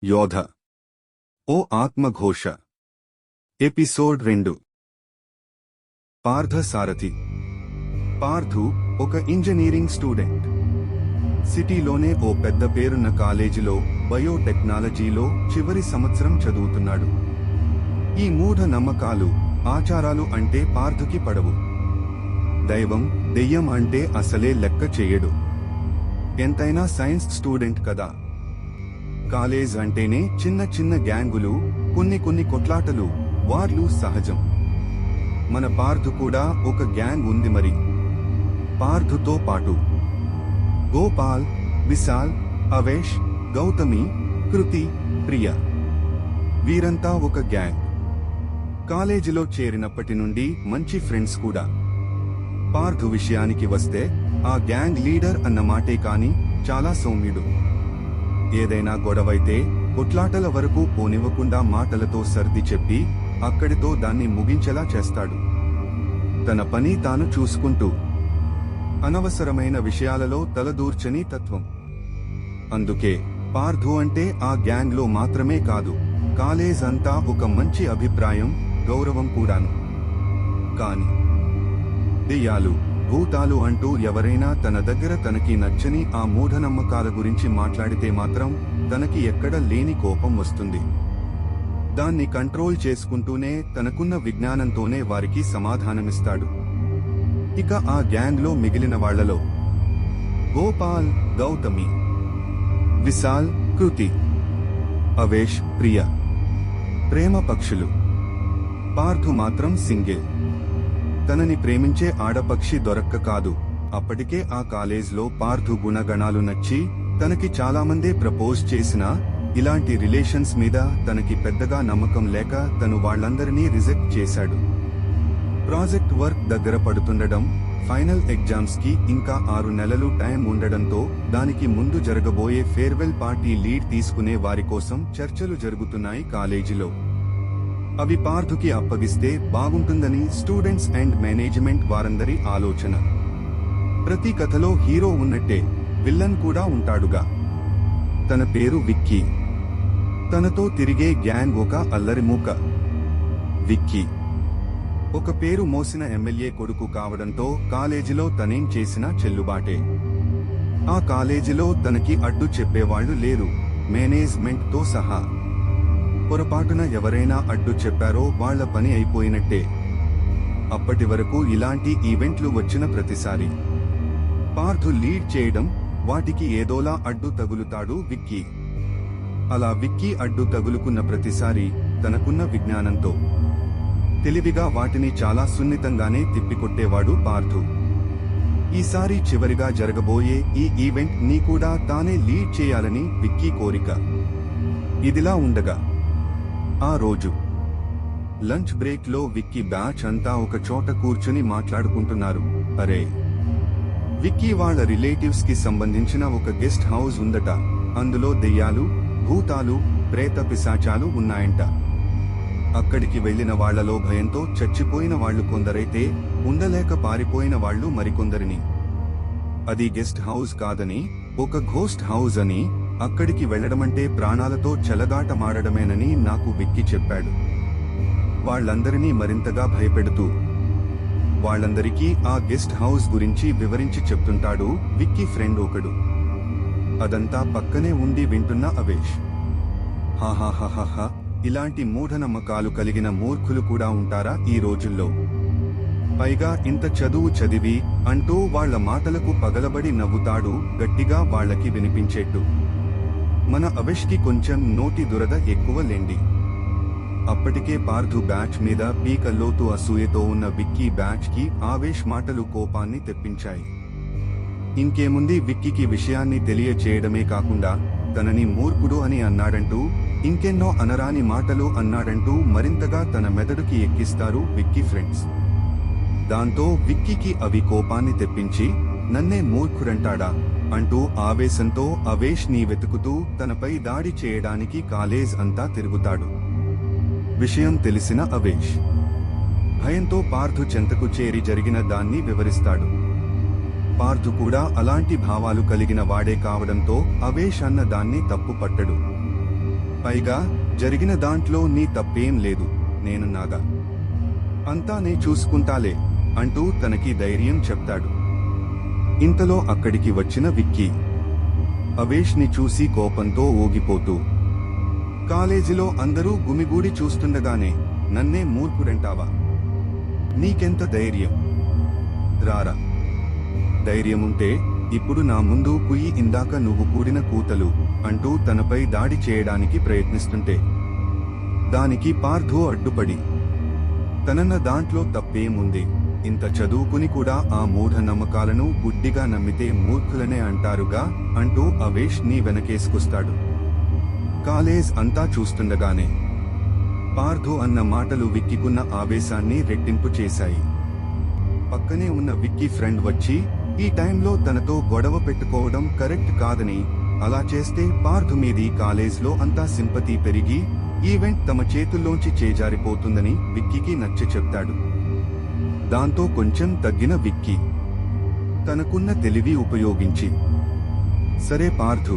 యోధ ఓ ఆత్మఘోష ఎపిసోడ్ 2 పార్థ సారథి. పార్థు ఒక engineering student. సిటీలోనే ఓ పెద్ద పేరున్న కాలేజీలో బయోటెక్నాలజీలో చివరి సంవత్సరం చదువుతున్నాడు. ఈ మూఢ నమ్మకాలు, ఆచారాలు అంటే పార్థుకి పడవు. దైవం, దెయ్యం అంటే అసలే లెక్క చేయడు. ఎంతైనా సైన్స్ స్టూడెంట్ కదా. కాలేజ్ అంటేనే చిన్న చిన్న గ్యాంగులు, కొన్ని కొట్లాటలు, వార్లు సహజం. మన పార్థు కూడా ఒక గ్యాంగ్ ఉంది మరి. పార్థుతో పాటు గోపాల్, విశాల్, అవేష్, గౌతమి, కృతి, ప్రియ, వీరంతా ఒక గ్యాంగ్. కాలేజీలో చేరినప్పటి నుండి మంచి ఫ్రెండ్స్ కూడా. పార్థు విషయానికి వస్తే ఆ గ్యాంగ్ లీడర్ అన్నమాటే కాని చాలా సౌమ్యుడు. ఏదైనా గొడవైతే కొట్లాటల వరకు పోనివ్వకుండా మాటలతో సర్ది చెప్పి అక్కడితో దాన్ని ముగించేలా చేస్తాడు. తన పని తాను చూసుకుంటూ అనవసరమైన విషయాలలో తలదూర్చని తత్వం. అందుకే పార్థు అంటే ఆ గ్యాంగ్లో మాత్రమే కాదు, కాలేజ్ అంతా ఒక మంచి అభిప్రాయం, గౌరవం కూడాను. కాని దెయ్యాలు, భూతాలు అంటూ ఎవరైనా తన దగ్గర తనకి నచ్చని ఆ మూఢనమ్మకాల గురించి మాట్లాడితే మాత్రం తనకి ఎక్కడ లేని కోపం వస్తుంది. దాన్ని కంట్రోల్ చేసుకుంటూనే తనకున్న విజ్ఞానంతోనే వారికి సమాధానమిస్తాడు. ఇక ఆ గ్యాంగ్లో మిగిలిన వాళ్లలో గోపాల్, గౌతమి, విశాల్, కృతి, అవేష్, ప్రియ ప్రేమ పక్షులు. పార్థు మాత్రం సింగిల్. తనని ప్రేమించే ఆడపక్షి దొరక్క కాదు. అప్పటికే ఆ కాలేజ్లో పార్థు గుణగణాలు నచ్చి తనకి చాలామందే ప్రపోజ్ చేసినా ఇలాంటి రిలేషన్స్ మీద తనకి పెద్దగా నమ్మకం లేక తను వాళ్లందరినీ రిజెక్ట్ చేశాడు. ప్రాజెక్ట్ వర్క్ దగ్గర పడుతుండడం, ఫైనల్ ఎగ్జామ్స్ కి ఇంకా 6 నెలలు టైం ఉండడంతో దానికి ముందు జరగబోయే ఫేర్వెల్ పార్టీ లీడ్ తీసుకునే వారి కోసం చర్చలు జరుగుతున్నాయి కాలేజీలో. అవి పార్థుకి అప్పగిస్తే బాగుంటుందని స్టూడెంట్స్ అండ్ మేనేజ్మెంట్ వారందరి ఆలోచన. ప్రతి కథలో హీరో ఉన్నట్టే విల్లన్ కూడా ఉంటాడుగా. తన పేరు విక్కీ. తనతో తిరిగే గ్యాంగ్ ఒక అల్లరిమూక. విక్కీ ఒక పేరు మోసిన ఎమ్మెల్యే కొడుకు కావడంతో కాలేజీలో తనేం చేసినా చెల్లుబాటే. ఆ కాలేజీలో తనకి అడ్డు చెప్పేవాళ్లు లేరు, మేనేజ్మెంట్ తో సహా. పొరపాటున ఎవరైనా అడ్డు చెప్పారో వాళ్ల పని అయిపోయినట్టే. అప్పటి వరకు ఇలాంటి ఈవెంట్లు వచ్చిన ప్రతిసారి పార్థు లీడ్ చేయడం, వాటికి ఏదోలా అడ్డు తగులుతాడు విక్కీ. అలా విక్కీ అడ్డు తగులుకున్న ప్రతిసారి తనకున్న విజ్ఞానంతో తెలివిగా వాటిని చాలా సున్నితంగానే తిప్పికొట్టేవాడు పార్థు. ఈసారి చివరిగా జరగబోయే ఈ ఈవెంట్ ని కూడా తానే లీడ్ చేయాలని విక్కీ కోరిక. ఇదిలా ఉండగా ఆ రోజు లంచ్ బ్రేక్ లో విక్కీ బ్యాచ్ అంతా ఒక చోట కూర్చుని మాట్లాడుకుంటున్నారు. అరే, విక్కీ వాళ్ళ రిలేటివ్స్ కి సంబంధించిన ఒక గెస్ట్ హౌస్ ఉందట. అందులో దెయ్యాలు, భూతాలు, ప్రేత పిశాచాలు ఉన్నాయంట. అక్కడికి వెళ్లిన వాళ్లలో భయంతో చచ్చిపోయిన వాళ్లు కొందరైతే ఉండలేక పారిపోయిన వాళ్లు మరికొందరిని. అది గెస్ట్ హౌస్ కాదని, ఒక ఘోస్ట్ హౌస్ అని, అక్కడికి వెళ్లడమంటే ప్రాణాలతో చెలగాటమాడడమేనని నాకు విక్కీ చెప్పాడు. వాళ్లందరినీ మరింతగా భయపెడుతూ వాళ్లందరికీ ఆ గెస్ట్ హౌస్ గురించి వివరించి చెప్తుంటాడు విక్కీ ఫ్రెండ్ ఒకడు. అదంతా పక్కనే ఉండి వింటున్న అవేష్, హాహాహాహా, ఇలాంటి మూఢనమ్మకాలు కలిగిన మూర్ఖులు కూడా ఉంటారా ఈ రోజుల్లో? పైగా ఇంత చదువు చదివి అంటూ వాళ్ల మాటలకు పగలబడి నవ్వుతాడు గట్టిగా వాళ్లకి వినిపించేట్టు. మన అవేష్కి కొంచెం నోటి దురద ఎక్కువ లేండి. అప్పటికే పార్థు బ్యాచ్ మీద పీక లోతు అసూయతో ఉన్న విక్కీ బ్యాచ్ కి ఆవేష్ మాటలు కోపాన్ని తెప్పించాయి. ఇంకేముంది, విక్కీకి విషయాన్ని తెలియచేయడమే కాకుండా తనని మూర్ఖుడు అని అన్నాడంటూ, ఇంకెన్నో అనరాని మాటలు అన్నాడంటూ మరింతగా తన మెదడుకి ఎక్కిస్తారు విక్కీ ఫ్రెండ్స్. దాంతో విక్కీకి అవి కోపాన్ని తెప్పించి నన్నే మూర్ఖుడంటాడా అంటూ ఆవేశంతో అవేష్ ని వెతుకుతూ తనపై దాడి చేయడానికి కాలేజ్ అంతా తిరుగుతాడు. విషయం తెలిసిన అవేష్ భయంతో పార్థు చెంతకు చేరి జరిగిన దాన్ని వివరిస్తాడు. పార్థు కూడా అలాంటి భావాలు కలిగిన వాడే కావడంతో అవేష్ అన్న దాన్ని తప్పు పట్టడు. పైగా జరిగిన దాంట్లో నీ తప్పేం లేదు, నేనున్నాగా, అంతా నే చూసుకుంటాలే అంటూ తనకి ధైర్యం చెప్తాడు. ఇంతలో అక్కడికి వచ్చిన విక్కీ అవేష్ ని చూసి కోపంతో ఊగిపోతూ, కాలేజీలో అందరూ గుమిగూడి చూస్తుండగానే నన్నే మూర్ఖుడంటావా? నీకెంత ధైర్యం? రారా, ధైర్యముంటే ఇప్పుడు నా ముందు కుయ్యి, ఇందాక నువ్వు కూడిన కూతలు అంటూ తనపై దాడి చేయడానికి ప్రయత్నిస్తుంటే దానికి పార్థు అడ్డుపడి, తనన్న దాంట్లో తప్పేముంది, ఇంత చదువుకుని కూడా ఆ మూఢ నమ్మకాలను గుడ్డిగా నమ్మితే మూర్ఖులనే అంటారుగా అంటూ అవేష్ ని వెనకేసుకొస్తాడు. కాలేజ్ అంతా చూస్తుండగానే పార్థు అన్న మాటలు విక్కీకున్న ఆవేశాన్ని రెట్టింపు చేశాయి. పక్కనే ఉన్న విక్కీ ఫ్రెండ్ వచ్చి ఈ టైంలో తనతో గొడవ పెట్టుకోవడం కరెక్ట్ కాదని, అలా చేస్తే పార్థు మీది కాలేజ్లో అంతా సింపతి పెరిగి ఈవెంట్ తమ చేతుల్లోంచి చేజారిపోతుందని విక్కీకి నచ్చ చెప్తాడు. దాంతో కొంచెం తగ్గిన విక్కీ తనకున్న తెలివి ఉపయోగించి, సరే పార్థు,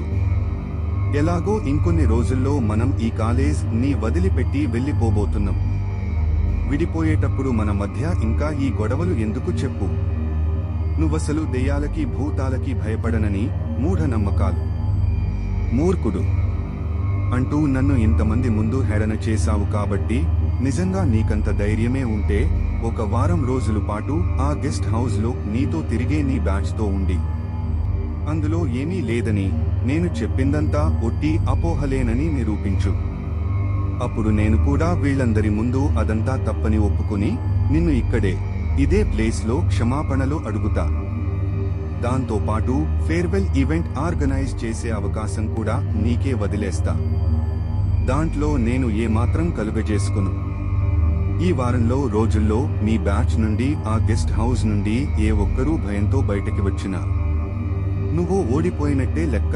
ఎలాగో ఇంకొన్ని రోజుల్లో మనం ఈ కాలేజ్ ని వదిలిపెట్టి వెళ్ళిపోబోతున్నాం. విడిపోయేటప్పుడు మన మధ్య ఇంకా ఈ గొడవలు ఎందుకు చెప్పు? నువ్వసలు దెయ్యాలకి భూతాలకి భయపడనని మూఢనమ్మకాలు, మూర్ఖుడు అంటూ నన్ను ఇంతమంది ముందు హేళన చేశావు కాబట్టి నిజంగా నీకంత ధైర్యమే ఉంటే ఒక వారం రోజుల పాటు ఆ గెస్ట్ హౌస్ లో నీతో తిరిగే నీ బ్యాచ్ తో ఉండి, అందులో ఏమీ లేదని, నేను చెప్పిందంతా ఒట్టి అపోహలేనని నిరూపించు. అప్పుడు నేను కూడా వీళ్ళందరి ముందు అదంతా తప్పని ఒప్పుకుని నిన్ను ఇక్కడే ఇదే ప్లేస్ లో క్షమాపణలు అడుగుతా. దాంతో పాటు ఫేర్వెల్ ఈవెంట్ ఆర్గనైజ్ చేసే అవకాశం కూడా నీకే వదిలేస్తా. దాంట్లో నేను ఏమాత్రం కలుగజేసుకును. ఈ వారంలో రోజుల్లో మీ బ్యాచ్ నుండి ఆ గెస్ట్ హౌస్ నుండి ఏ ఒక్కరూ భయంతో బయటకి వచ్చినా నువ్వు ఓడిపోయినట్టే లెక్క.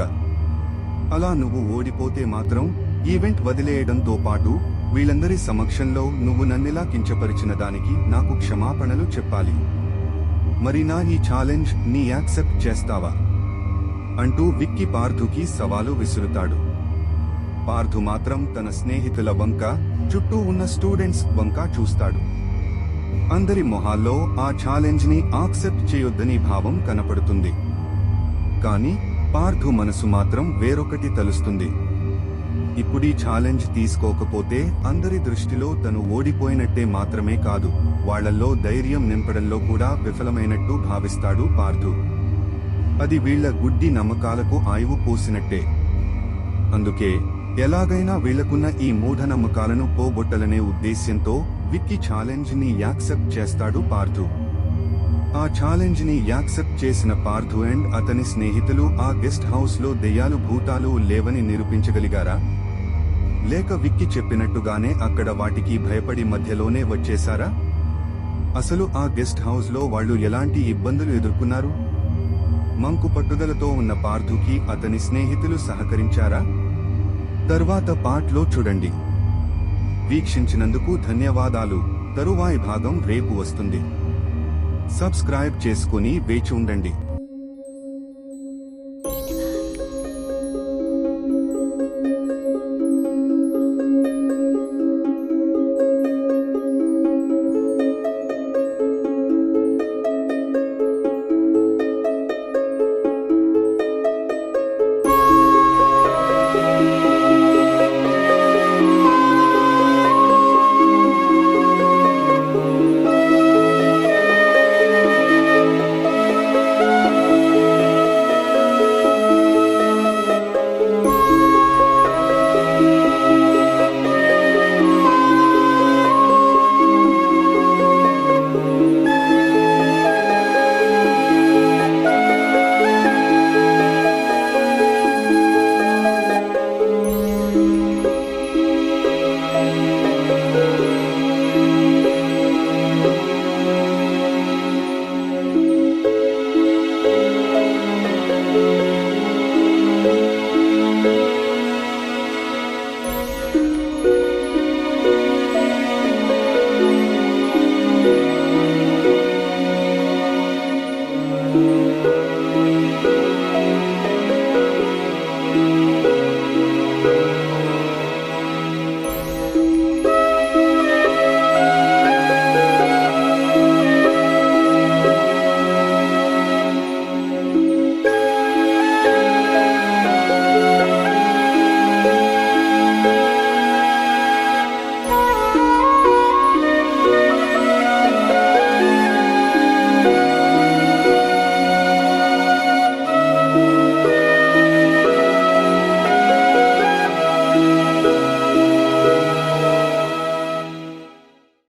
అలా నువ్వు ఓడిపోతే మాత్రం ఈవెంట్ వదిలేయడంతో పాటు వీళ్ళందరి సమక్షంలో నువ్వు నన్నిలా కించపరిచిన దానికి నాకు క్షమాపణలు చెప్పాలి. మరి నా ఈ ఛాలెంజ్ నీ యాక్సెప్ట్ చేస్తావా అంటూ విక్కీ పార్థుకి సవాలు విసురుతాడు. పార్థు మాత్రం తన స్నేహితుల వంక, చుట్టూ ఉన్న స్టూడెంట్స్ వంక చూస్తాడు. అందరి మొహాల్లో ఆ ఛాలెంజ్ ని యాక్సెప్ట్ చేయొద్దని భావం కనపడుతుంది. కానీ పార్థు మనసు మాత్రం వేరొకటి తలుస్తుంది. ఇప్పుడీ ఛాలెంజ్ తీసుకోకపోతే అందరి దృష్టిలో తను ఓడిపోయినట్టే మాత్రమే కాదు, వాళ్లల్లో ధైర్యం నింపడంలో కూడా విఫలమైనట్టు భావిస్తాడు పార్థు. అది వీళ్ల గుడ్డి నమ్మకాలకు ఆయువు పోసినట్టే. అందుకే ఎలాగైనా వీళ్లకున్న ఈ మూఢనమ్మకాలను పోగొట్టాలనే ఉద్దేశ్యంతో విక్కీ ఛాలెంజ్ ని యాక్సెప్ట్ చేస్తాడు పార్థు. ఆ ఛాలెంజ్ ని యాక్సెప్ట్ చేసిన పార్థు అండ్ అతని స్నేహితులు ఆ గెస్ట్ హౌస్ లో దెయ్యాలు భూతాలు లేవని నిరూపించగలిగారా? లేక విక్కీ చెప్పినట్టుగానే అక్కడ వాటికి భయపడి మధ్యలోనే వచ్చేశారా? అసలు ఆ గెస్ట్ హౌస్ లో వాళ్ళు ఎలాంటి ఇబ్బందులు ఎదుర్కొన్నారు? మంకు పట్టుదలతో ఉన్న పార్థుకి అతని స్నేహితులు సహకరించారా? తర్వాత పార్ట్లో చూడండి. వీక్షించినందుకు ధన్యవాదాలు. తరువాయి భాగం రేపు వస్తుంది. సబ్స్క్రైబ్ చేసుకుని వేచి ఉండండి.